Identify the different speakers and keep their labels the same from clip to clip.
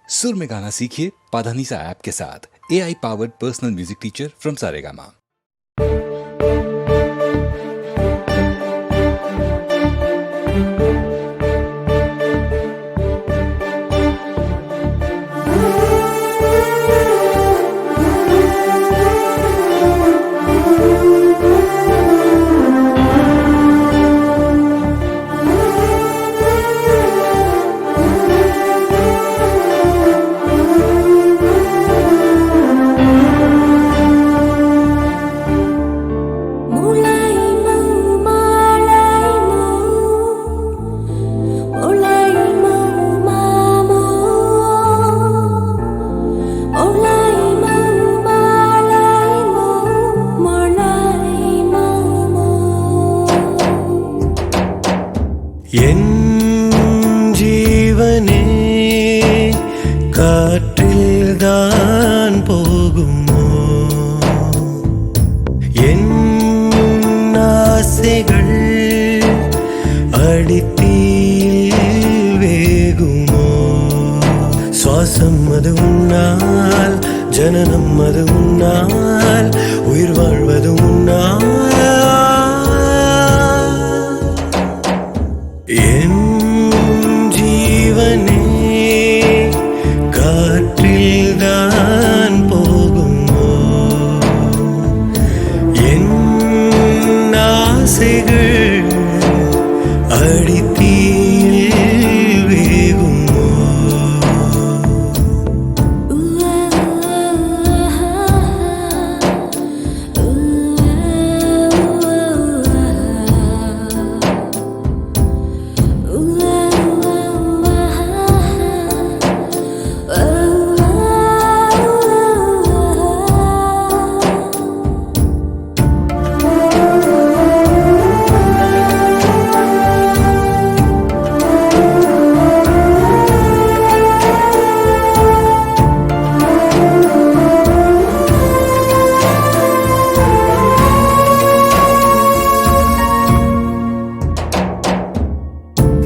Speaker 1: सुर में गाना सीखिए पाधानीसा ऐप के साथ। AI powered personal music teacher from Saregama.
Speaker 2: என் ஜீவனே காற்றில்தான் போகுமோ, என் ஆசைகள் அடித்தீயில் வேகுமோ, சுவாசம் அது உன்னால், ஜனனம் அது உன்னால், உயிர் வாழ்வது உன்னால். என் ஜீவனே காற்றில்தான் போகுமோ, என் ஆசைகள் அடித்தீயில் வேகுமோ.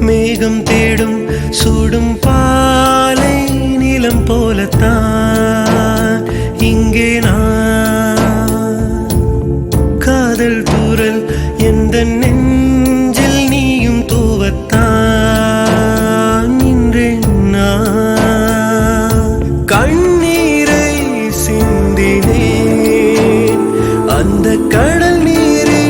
Speaker 2: மேகம் தேடும் சூடும் பாலை நிலம் போலத்தான் இங்கே நான், காதல் தூறல் எந்த நெஞ்சில் நீயும் தூவத்தான் நின்றேன் நான். கண்ணீரை சிந்தினேன், அந்த கடல் நீரில்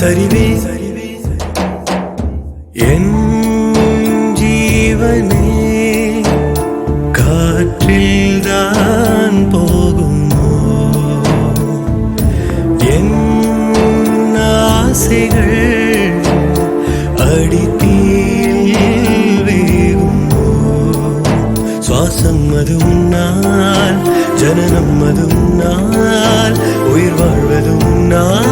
Speaker 2: சரிவே என் ஜீவனே காற்றில்தான் போகுமோ, என் ஆசைகள் அடித்தீயில் வேகுமோ, சுவாசம் அது உன்னால், ஜனனம் அது உன்னால், உயிர் வாழ்வது உன்னால்.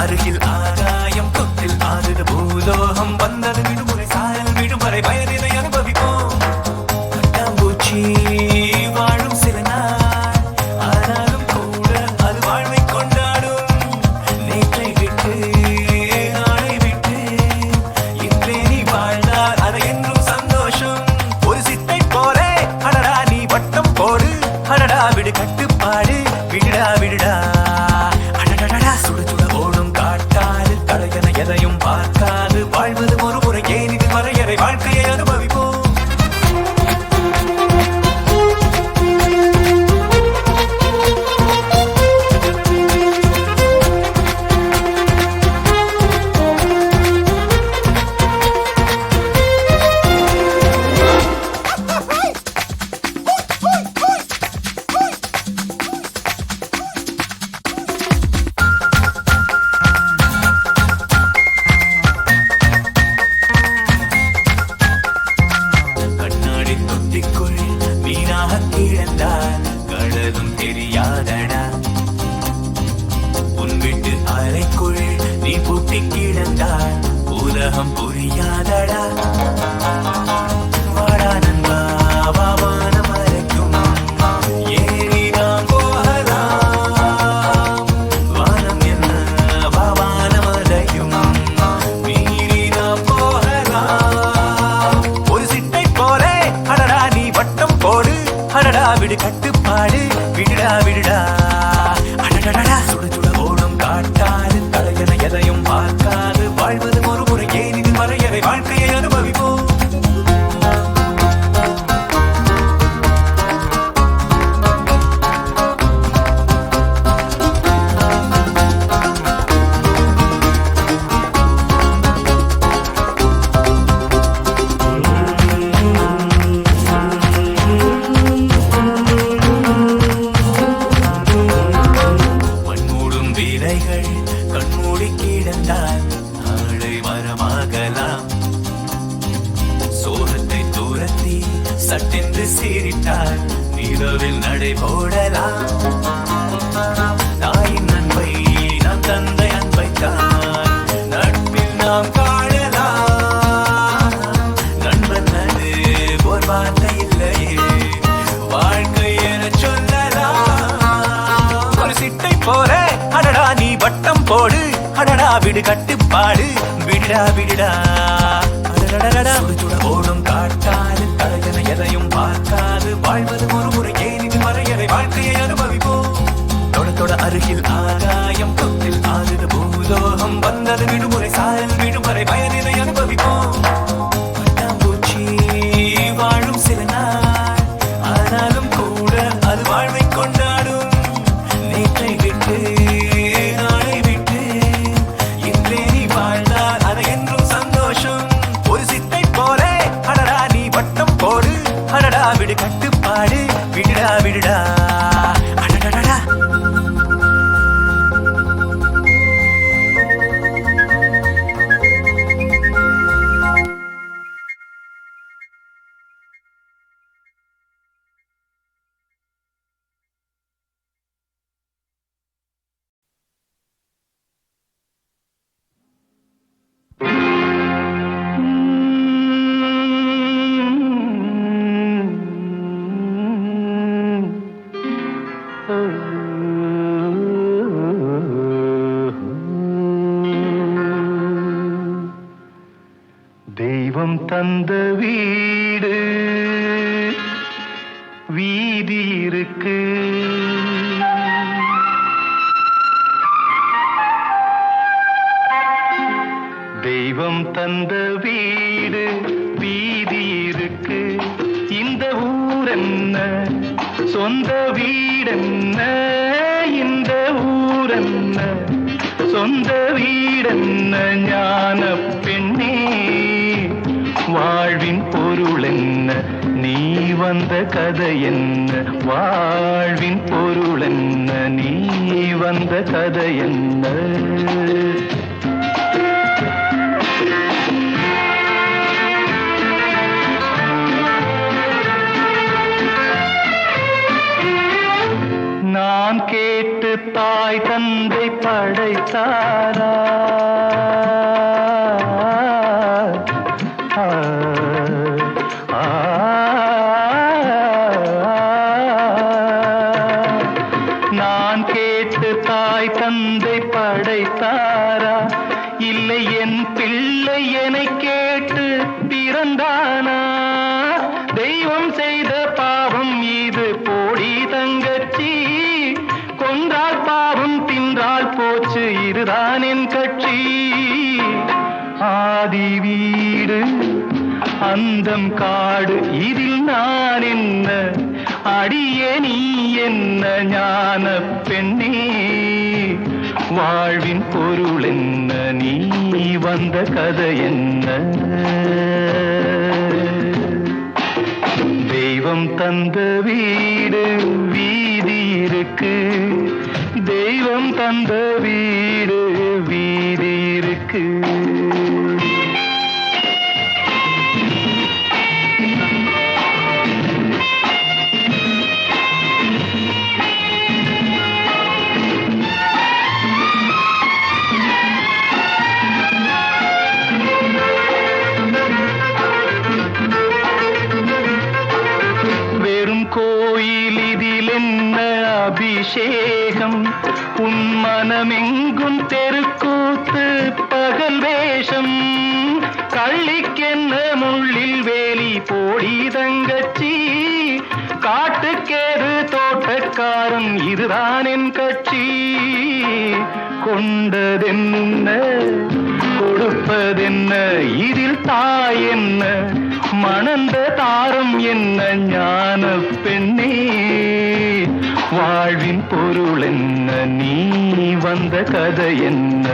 Speaker 2: அருகில் ஆகாயம் தொட்டில் ஆறுது பூலோகம் வந்தது விடுமுறை சாயல் விடுமுறை வயதினை அனுபவிப்போம். பட்டாம்பூச்சி வாழும் சில நாள், ஆனாலும் கூட அது வாழ்வை கொண்டாடும். நேற்றை விட்டு நாளை விட்டு இன்றே நீ வாழ்ந்தால் அது என்றும் சந்தோஷம். ஒரு சித்தை போலே அடடா நீ வட்டம் போடு, அடடா விடு கட்டுப்பாடு, விடுடா விடுடா. சுட சுட ஓடும் காட்டாறு கடையன எதையும் பார்க்காது வாழ்வது ஒரு முறை, ஏன் இது வரையறை வாழ்க்கையை அனுபவி விடு கட்டுப்பாடு விடுடா விடுடா அடடடடா சுட சுட ஓடும் காட்டாது தலையன எதையும் பார்க்காது வாழ்வது ஒரு முறை ஏன் இது வரையறை வாழ்க்கையை அனுபவிப்போம் கண்மூடி கிடந்தால் நாளை மரமாகலாம் சோகத்தை தூரத்தி சட்டென்று சீரிட்டால் நிலவில் நடை போடலாம் தாயின் அன்பை நாம் தந்தை அன்பைத்தான் நட்பில் நாம் காணலாம் நண்பன் அது ஒரு வார்த்தை இல்லையே வாழ்க்கை என சொல்லலாம் ஒரு சிட்டை போல அடடா நீ வட்டம் போடு அடடா விடு கட்டுப்பாடு விடுடா விடுடா அடடடடா சுட ஓடும் காட்டாது தலையன எதையும் பார்க்காது வாழ்வது ஒரு முறை ஏன் இது வரையறை வாழ்க்கையை அனுபவிப்போம் தொட தொட அருகில் ஆகாயம் தொட்டில் ஆறுது பூலோகம் வந்தது விடுமுறை சாயல் விடுமுறை பயனிலை அனுபவிப்போம் பட்டாம்பூச்சி வாழும் சில நாள் ஆனாலும் கூட அது வாழ்வை கொண்டாடும் நேற்றை விட்டு விடு கட்டுப்பாடு விடுடா விடுடா அடடடடா தெய்வம் தந்த வீடு வீதி இருக்கு தெய்வம் தந்த வீடு வீதி இருக்கு இந்த ஊரென்ன சொந்த வீடென்ன இந்த ஊரென்ன சொந்த வீடென்ன ஞான பெண்ணே வாழ்வின் பொருள் என்ன நீ வந்த கதை என்ன வாழ்வின் பொருள் என்ன நீ வந்த கதை என்ன நான் கேட்டு தாய் தந்தை படைத்தாரா நான் கேட்டு தாய் தந்தை படைத்தாரா இல்லை என் பிள்ளை என்னை கேட்டு பிறந்தானா தெய்வம் செய்த பாவம் இது போடி தங்கச்சி கொன்றால் பாவம் தின்றால் போச்சு இதுதான் என் கட்சி ஆதி வீடு அந்தம் காடு இதில் நான் என்ன அடியே நீ என்ன ஞான பெண்ணே வாழ்வின் பொருள் என்ன நீ வந்த கதை என்ன தெய்வம் தந்த வீடு வீதி இருக்கு தெய்வம் தந்த வீடு வீதி இருக்கு கோயில் இதில் என்ன அபிஷேகம் உன் மனமெங்கும் தெருக்கூத்து பகல் வேஷம் கள்ளிக்கென்ன முள்ளில் வேலி போடி தங்கச்சி காட்டுக்கேது
Speaker 3: சொந்தக்காரன் இதுதான் என் கட்சி. கொண்டதென்ன கொடுப்பதென்ன இதில் தாய் என்ன, மணந்த தாரம் என்ன ஞான பெண்ணே. வாழ்வின் பொருள் என்ன, நீ வந்த கதை என்ன.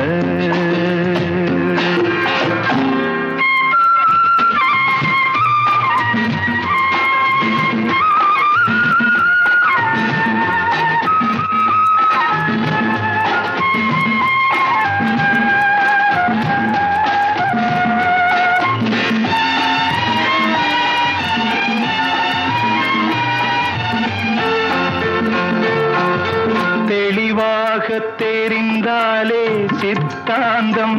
Speaker 3: தெரிந்தாலே சித்தாந்தம்,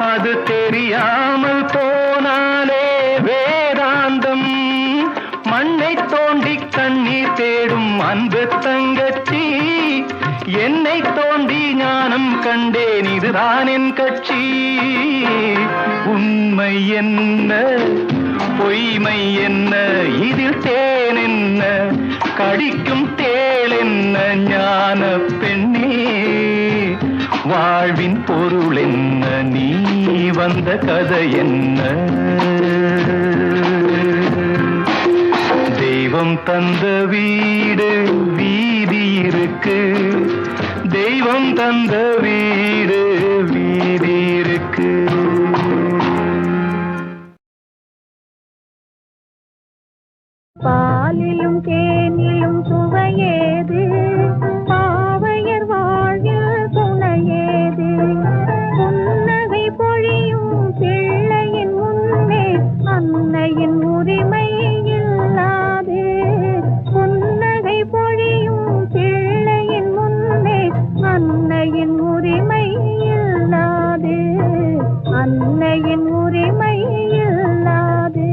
Speaker 3: அது தெரியாமல் போனாலே வேதாந்தம். மண்ணை தோண்டி கண்ணீர் தேடும் அன்பு தங்கச்சி, என்னை தோண்டி ஞானம் கண்டேன் இதுதான் என் கட்சி. உண்மை என்ன பொய்மை என்ன இதில் தேன் என்ன, கடிக்கும் தேள் என்ன ஞான பெண்ணே. வாழ்வின் பொருள் என்ன, நீ வந்த கதை என்ன. தெய்வம் தந்த வீடு வீதி இருக்கு, தெய்வம் தந்த வீடு வீதி இருக்கு.
Speaker 4: பாலிலும் தேனிலும் சுவையேது, பாவையர் வாழ்வில் துணையேது. புன்னகை பொழியும் பிள்ளையின் முன்னே அன்னையின் உரிமை இல்லாது. புன்னகை பொழியும் பிள்ளையின் முன்னே அன்னையின் உரிமை இல்லாது, அன்னையின் உரிமை இல்லாது.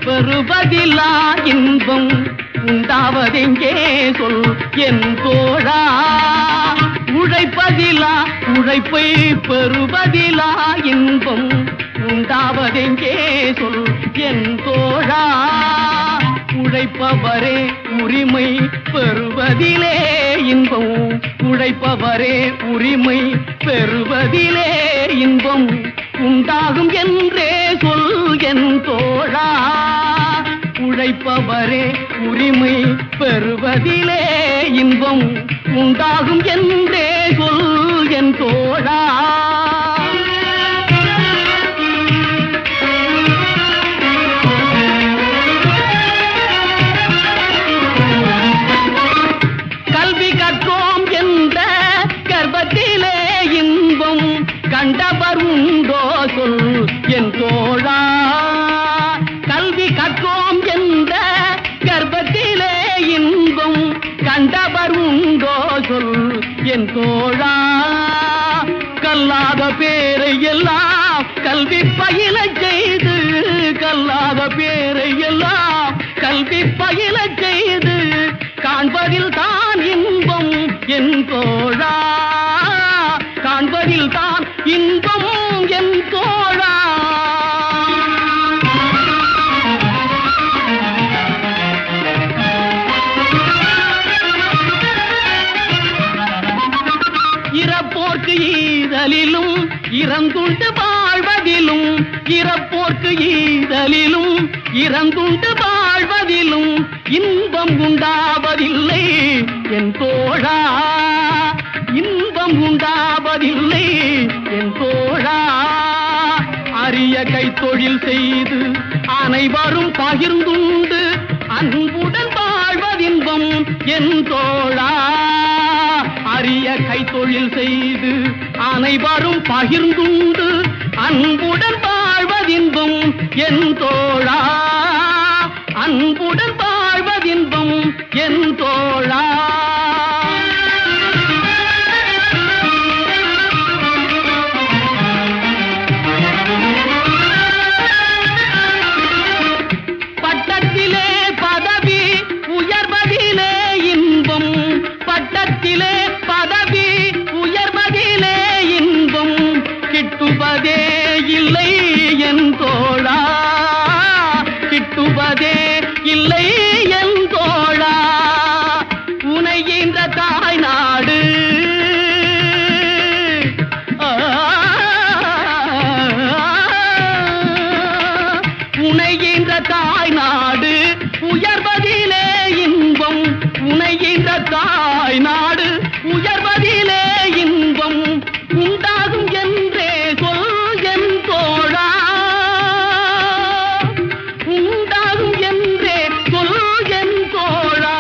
Speaker 5: பெறுவதில்லா இன்பம் உண்டாவதெங்கே சொல் என் தோழா. உழைப்பதிலா உழைப்பை பெறுவதிலா இன்பம் உண்டாவதெங்கே சொல் என் தோழா. உழைப்பவரே உரிமை பெறுவதிலே இன்பம், உழைப்பவரே உரிமை பெறுவதிலே இன்பம் உண்டாகும் என்றே சொல் என் தோழா. உழைப்பவரே உரிமை பெறுவதிலே இன்பம் உண்டாகும் என்றே சொல் என் தோழா. கல்வி கற்றோம் என்ற கர்ப்பத்திலே இன்பம் கண்டவர் உண்டோ சொல் என் தோழா. கல்வி கற்றோம் என்ற கர்ப்பத்திலே இன்பம் கண்டவர் உண்டோ சொல் என் தோழா. கல்லாத பேரை எல்லாம் கல்வி பயில செய்து, கல்லாத பேரை எல்லாம் கல்வி பயில செய்து காண்பதில் தான் இன்பம் என் தோழா. காண்பதில் தான் இன்பம் என் தோழா. இறப்போர்க்கு ஈதலிலும் இறந்துண்டு வாழ்வதிலும், இறப்போர்க்கு ஈதலிலும் இறந்துண்டு வாழ்வதிலும் இன்பம் உண்டாவதில்லை என் தோழா. இன்பம் உண்டாவதில்லை என் தோழா. அரிய கைத்தொழில் செய்து அனைவரும் பகிர்ந்துண்டு அன்புடன் வாழ்வதின்பம் என் தோழா. அரிய கைத்தொழில் செய்து அனைவரும் பகிர்ந்துண்டு அன்புடன் வாழ்வதின்பம் என் தோழா. அன்புடன் வாழ்வதின்பம் என் தோழா. பட்டத்திலே பதவி உயர்வதிலே இன்பம், பட்டத்திலே பதவி உயர்வதிலே இன்பம் கிட்டுவதே இல்லை என் தோழா. கிட்டுவதே இல்லை என் தோழா. உனைகின்ற தாய் நாடு உனைகின்ற தாய் நாடு உயர்வதிலே இன்பம், உனைகின்ற தாய் நாடு உயர்வதிலே இன்பம் உண்டாகும் என்றே சொல் என் தோழா. உண்டாகும் என்றே சொல் என் தோழா.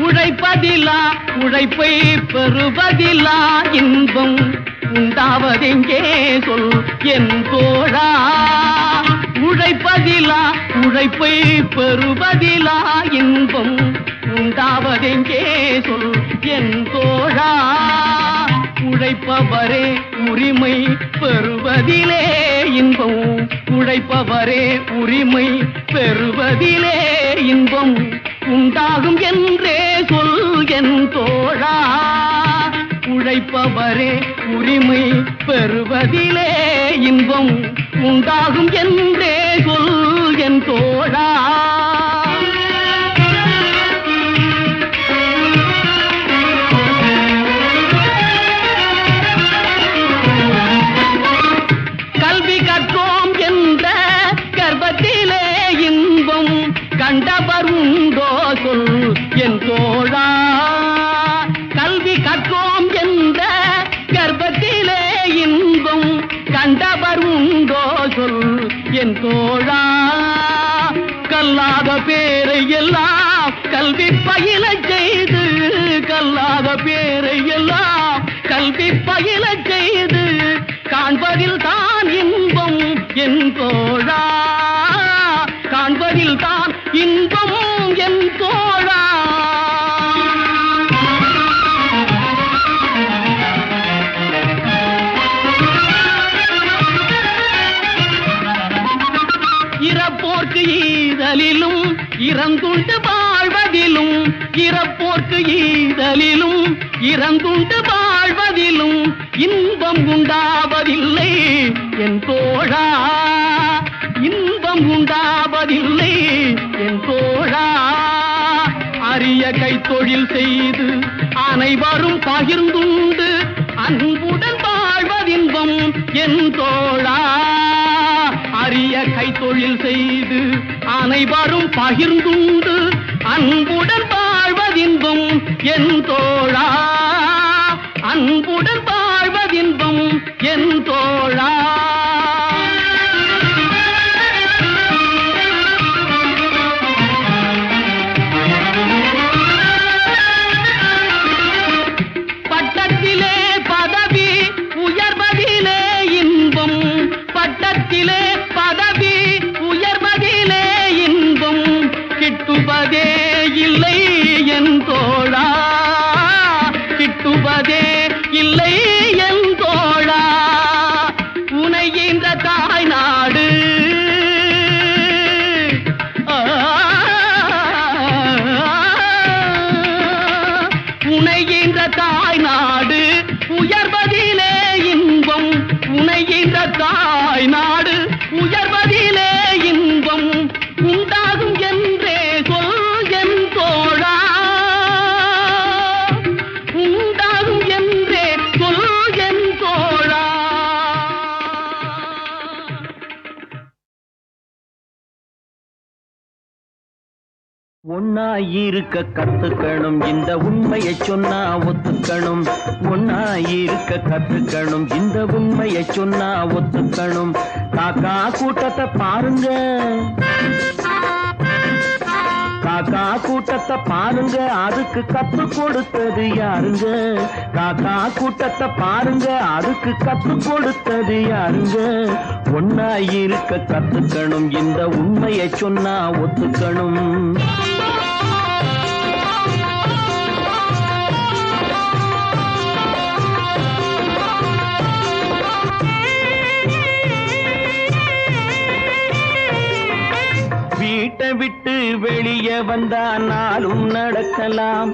Speaker 5: உழைப்பதிலா உழைப்பை பெறுவதிலா இன்பம் உண்டாவதெங்கே சொல் என் தோழா. உழைப்பதிலா உழைப்பை பெறுவதிலா இன்பம் உண்டாவதெங்கே சொல் என் தோழா. உழைப்பவரே உரிமை பெறுவதிலே இன்பம், உழைப்பவரே உரிமை பெறுவதிலே இன்பம் உண்டாகும் என்றே சொல் என் தோழா. உழைப்பவரே உரிமை பெறுவதிலே இன்பம் உண்டாகும் என்றே சொல் என் தோழா. கல்வி கற்றோம் என்ற கர்ப்பத்திலே இன்பம் கண்டவர் உண்டோ சொல் என் தோழா. கல்வி கற்றோம் என்ற கர்ப்பத்திலே இன்பம் கண்டவர் உண்டோ சொல் என் தோழா. கல்லாத பேரை எல்லாம் கல்வி பயில செய்து, கல்லாத பேரை எல்லாம் கல்வி பயில செய்து காண்பதில் தான் இன்பம் என் தோழா. ஈதலிலும் இறந்துண்டு வாழ்வதிலும் இறப்போர்க்கு ஈதலிலும் இறந்துண்டு வாழ்வதிலும் இன்பம் உண்டாவதில்லை என் தோழா, இன்பம் உண்டாவதில்லை என் தோழா. அரிய கைத்தொழில் செய்து அனைவரும் பகிர்ந்துண்டு அன்புடன் வாழ்வதின்பம் என் தோழா. அரிய கைத்தொழில் செய்து அனைவரும் பகிர்ந்துண்டு அன்புடன் வாழ்வதின்பம் என் தோழா, அன்புடன் வாழ்வதின்பம் என் தோழா. பட்டத்திலே பதவி உயர்வதிலே இன்பம், பட்டத்திலே பதவி உயர்வதிலே இன்பம் கிட்டுவதே இல்லை என் தோழா, கிட்டுவதே இல்லை என் தோழா. உனைகின்ற தாய் நாடு உனைகின்ற தாய் நாடு உயர்வதிலே இன்பம், உனைகின்ற தாய் நாடு உயர்வதிலே இன்பம் உண்டாகும் என்றே சொல் என் தோழா, உண்டாகும் என்றே சொல் என் தோழா.
Speaker 3: ஒன்னாயிருக்க கத்துக்கணும், இந்த உண்மையை சொன்னா ஒத்துக்கணும். ஒன்னாயிருக்க கத்துக்கணும், இந்த உண்மையை சொன்னா ஒத்துக்கணும். காக்கா கூட்டத்தை பாருங்க, காக்கா கூட்டத்தை பாருங்க, அதுக்கு கத்து கொடுத்தது யாருங்க? காக்கா கூட்டத்தை பாருங்க, அதுக்கு கத்து கொடுத்தது யாருங்க? ஒன்னாயிருக்க கத்துக்கணும், இந்த உண்மையை சொன்னா ஒத்துக்கணும். வீட்டை விட்டு வெளியே வந்தா நாளும் நடக்கலாம்,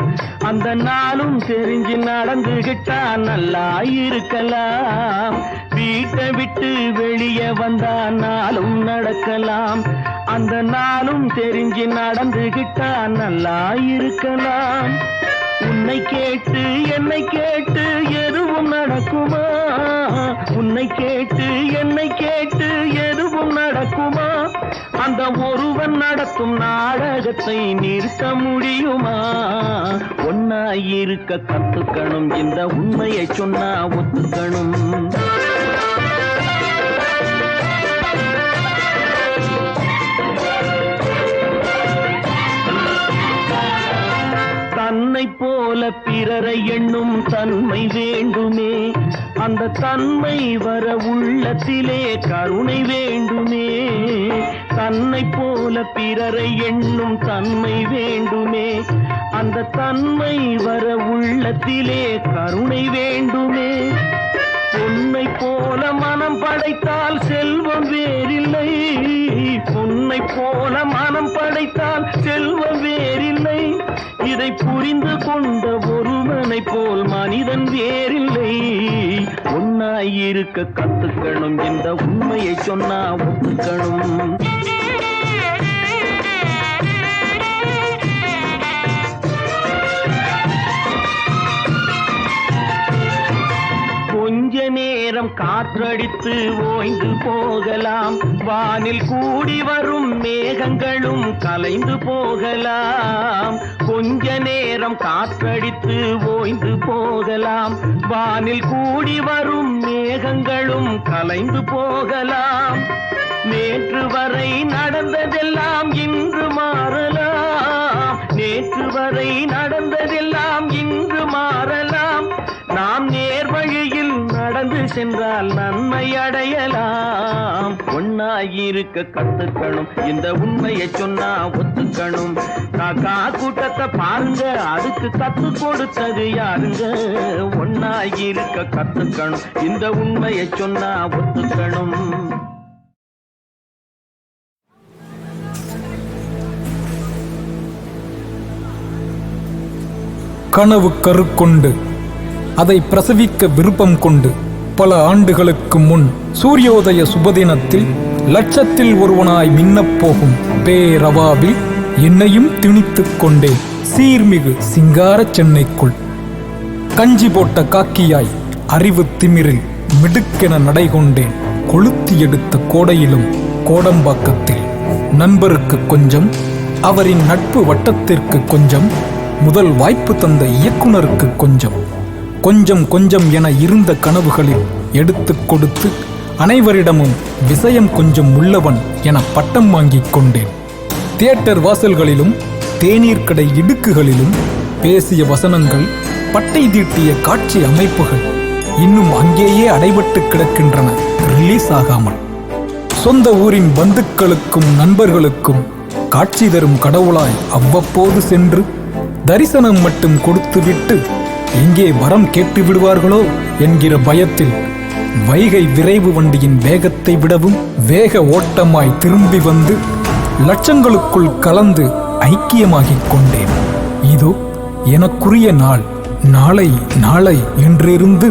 Speaker 3: அந்த நாளும் தெரிஞ்சு நடந்துகிட்டா நல்லா இருக்கலாம். வீட்டை விட்டு வெளியே வந்தா நாளும் நடக்கலாம், அந்த நாளும் தெரிஞ்சு நடந்துகிட்டா நல்லா இருக்கலாம். உன்னை கேட்டு என்னை கேட்டு எதுவும் நடக்குமா? உன்னை கேட்டு என்னை கேட்டு எதுவும் நடக்குமா? அந்த ஒருவன் நடத்தும் நாடகத்தை நிறுத்த முடியுமா? ஒன்னாயிருக்க கத்துக்கணும், இந்த உண்மையை சொன்னா ஒத்துக்கணும். தன்னை போல பிறரை எண்ணும் தன்மை வேண்டுமே, அந்த தன்மை வர உள்ளத்திலே கருணை வேண்டுமே. தன்னை போல பிறரை எண்ணும் தன்மை வேண்டுமே, அந்த தன்மை வர உள்ளத்திலே கருணை வேண்டுமே. பொன்னை போல மனம் படைத்தால் செல்வம் வேறில்லை, பொன்னை போல மனம் படைத்தால் செல்வம் வேறில்லை. இதை புரிந்து கொண்ட ஒருவனை போல் மனிதன் வேறில்லை. ஒன்னாயிருக்க கத்துக்கணும், இந்த உண்மையை சொன்னா ஒத்துக்கணும். கொஞ்ச நேரம் காற்றடித்து ஓய்ந்து போகலாம், வானில் கூடி வரும் மேகங்களும் கலைந்து போகலாம். கொஞ்ச நேரம் காற்றடித்து ஓய்ந்து போகலாம், வானில் கூடி வரும் மேகங்களும் கலைந்து போகலாம். நேற்று வரை நடந்ததெல்லாம் இன்று மாறலாம், நேற்று வரை நடந்ததெல்லாம் இன்று மாறலாம். நாம் நேர்வழியில் நடந்து சென்றால் நன்மை அடையலாம். ஒன்னாயிருக்க கத்துக்கணும், இந்த உண்மையை சொன்னா ஒத்துக்கணும். காக்கா கூட்டத்தை பாருங்க, அதுக்கு கத்து கொடுத்தது யாருங்க? ஒன்னாயிருக்க கத்துக்கணும், இந்த உண்மையை சொன்னா ஒத்துக்கணும்.
Speaker 6: கனவு கருக்கொண்டு அதை பிரசவிக்க விருப்பம் கொண்டு பல ஆண்டுகளுக்கு முன் சூரியோதய சுபதினத்தில் லட்சத்தில் ஒருவனாய் மின்னப்போகும் பேரவாவில் என்னையும் திணித்துக் கொண்டேன் சீர்மிகு சிங்கார சென்னைக்குள். கஞ்சி போட்ட காக்கியாய் அறிவு திமிரில் மிடுக்கென நடைகொண்டேன். கொளுத்தி எடுத்த கோடையிலும் கோடம்பாக்கத்தில் நண்பருக்கு கொஞ்சம், அவரின் நட்பு வட்டத்திற்கு கொஞ்சம், முதல் வாய்ப்பு தந்த இயக்குனருக்கு கொஞ்சம், கொஞ்சம் கொஞ்சம் என இருந்த கனவுகளில் எடுத்துக் கொடுத்து அனைவரிடமும் விஷயம் கொஞ்சம் உள்ளவன் என பட்டம் வாங்கிக் கொண்டேன். தியேட்டர் வாசல்களிலும் தேநீர் கடை இடுக்குகளிலும் பேசிய வசனங்கள், பட்டை தீட்டிய காட்சி அமைப்புகள் இன்னும் அங்கேயே அடைபட்டு கிடக்கின்றன, ரிலீஸ் ஆகாமல். சொந்த ஊரின் பந்துக்களுக்கும் நண்பர்களுக்கும் காட்சி தரும் கடவுளாய் அவ்வப்போது சென்று தரிசனம் மட்டும் கொடுத்துவிட்டு எங்கே வரம் கேட்டு விடுவார்களோ என்கிற பயத்தில் வைகை விரைவு வண்டியின் வேகத்தை விடவும் வேக ஓட்டமாய் திரும்பி வந்து லட்சங்களுக்குள் கலந்து ஐக்கியமாகிக் கொண்டேன். இதோ எனக்குரிய நாள், நாளை நாளை என்றிருந்து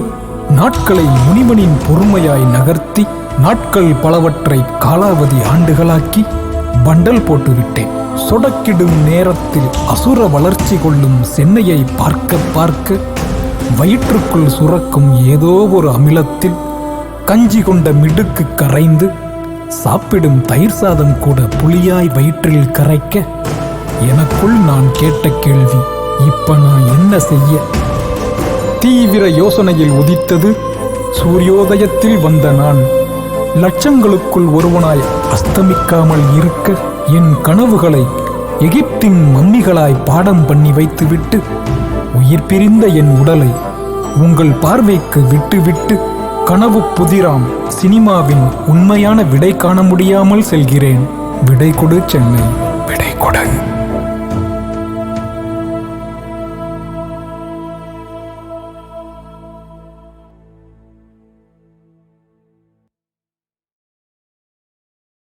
Speaker 6: நாட்களை முனிவனின் பொறுமையாய் நகர்த்தி நாட்கள் பலவற்றை காலாவதி ஆண்டுகளாக்கி பண்டல் போட்டுவிட்டேன். சொடக்கிடும் நேரத்தில் அசுர வளர்ச்சி கொள்ளும் சென்னையை பார்க்க பார்க்க வயிற்றுக்குள் சுரக்கும் ஏதோ ஒரு அமிலத்தில் கஞ்சி கொண்ட மிடுக்கு கரைந்து சாப்பிடும் தயிர் சாதம் கூட புளியாய் வயிற்றில் கரைக்க எனக்குள் நான் கேட்ட கேள்வி, இப்ப நான் என்ன செய்ய? தீவிர யோசனையில் உதித்தது சூரியோதயத்தில் வந்த நான். லட்சங்களுக்குள் ஒருவனாய் அஸ்தமிக்காமல் இருக்க என் கனவுகளை எகிப்தின் மம்மிகளாய் பாடம் பண்ணி வைத்துவிட்டு உயிர் பிரிந்த என் உடலை உங்கள் பார்வைக்கு விட்டுவிட்டு கனவு புதிராம் சினிமாவின் உண்மையான விடை காண முடியாமல் செல்கிறேன். விடை கொடு சென்னை, விடை கொடு.